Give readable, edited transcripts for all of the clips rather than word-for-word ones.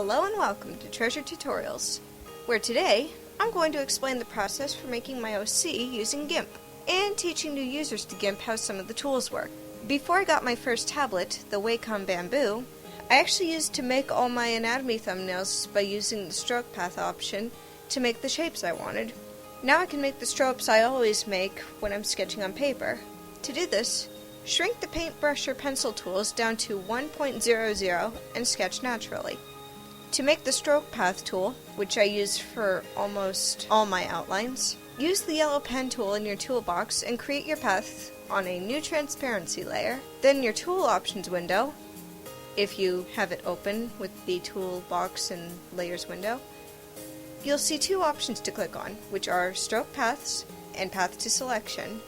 Hello and welcome to Treasure Tutorials, where today I'm going to explain the process for making my OC using GIMP, and teaching new users to GIMP how some of the tools work. Before I got my first tablet, the Wacom Bamboo, I actually used to make all my anatomy thumbnails by using the stroke path option to make the shapes I wanted. Now I can make the strokes I always make when I'm sketching on paper. To do this, shrink the paintbrush or pencil tools down to 1.00 and sketch naturally. To make the stroke path tool, which I use for almost all my outlines, use the yellow pen tool in your toolbox and create your path on a new transparency layer. Then your tool options window, if you have it open with the toolbox and layers window, you'll see two options to click on, which are stroke paths and path to selection.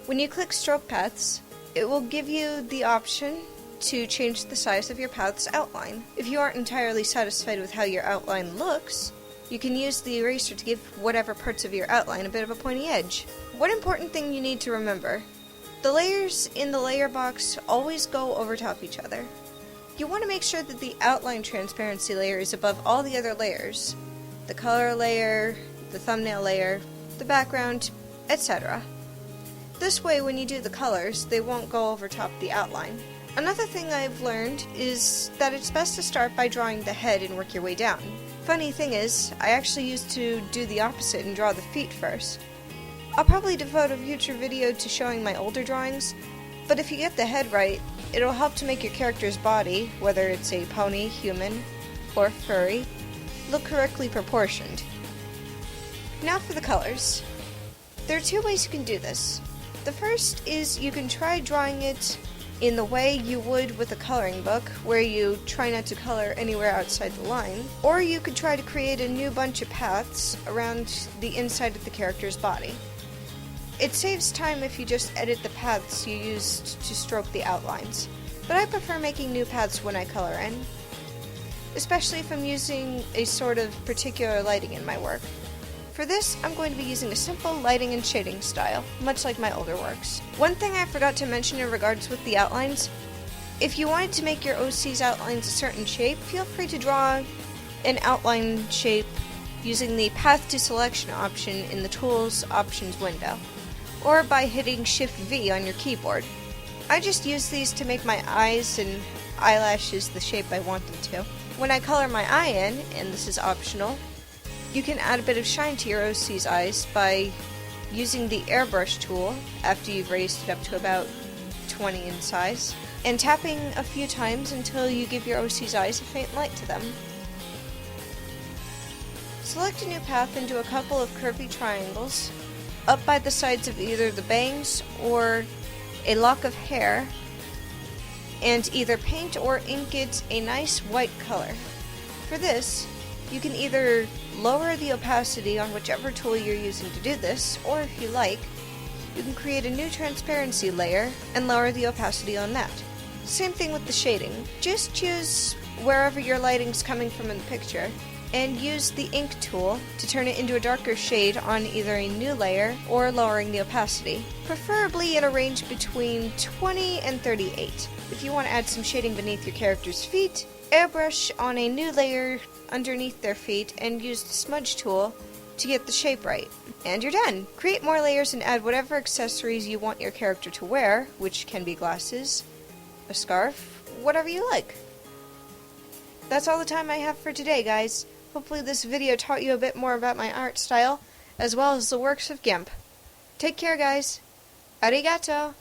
When you click stroke paths, it will give you the option to change the size of your path's outline. If you aren't entirely satisfied with how your outline looks, you can use the eraser to give whatever parts of your outline a bit of a pointy edge. One important thing you need to remember: the layers in the layer box always go over top each other. You want to make sure that the outline transparency layer is above all the other layers: the color layer, the thumbnail layer, the background, etc. This way, when you do the colors, they won't go over top the outline. Another thing I've learned is that it's best to start by drawing the head and work your way down. Funny thing is, I actually used to do the opposite and draw the feet first. I'll probably devote a future video to showing my older drawings, but if you get the head right, it'll help to make your character's body, whether it's a pony, human, or furry, look correctly proportioned. Now for the colors. There are two ways you can do this. The first is you can try drawing it in the way you would with a coloring book, where you try not to color anywhere outside the line, or you could try to create a new bunch of paths around the inside of the character's body. It saves time if you just edit the paths you used to stroke the outlines, but I prefer making new paths when I color in, especially if I'm using a sort of particular lighting in my work. For this, I'm going to be using a simple lighting and shading style, much like my older works. One thing I forgot to mention in regards with the outlines: if you wanted to make your OC's outlines a certain shape, feel free to draw an outline shape using the Path to Selection option in the Tools Options window, or by hitting Shift-V on your keyboard. I just use these to make my eyes and eyelashes the shape I want them to. When I color my eye in, and this is optional, you can add a bit of shine to your OC's eyes by using the airbrush tool after you've raised it up to about 20 in size, and tapping a few times until you give your OC's eyes a faint light to them. Select a new path into a couple of curvy triangles up by the sides of either the bangs or a lock of hair, and either paint or ink it a nice white color. For this, you can either lower the opacity on whichever tool you're using to do this, or if you like, you can create a new transparency layer and lower the opacity on that. Same thing with the shading. Just choose wherever your lighting's coming from in the picture, and use the ink tool to turn it into a darker shade on either a new layer or lowering the opacity, preferably in a range between 20 and 38. If you want to add some shading beneath your character's feet, airbrush on a new layer underneath their feet and use the smudge tool to get the shape right. And you're done! Create more layers and add whatever accessories you want your character to wear, which can be glasses, a scarf, whatever you like. That's all the time I have for today, guys. Hopefully this video taught you a bit more about my art style, as well as the works of GIMP. Take care, guys. Arigato!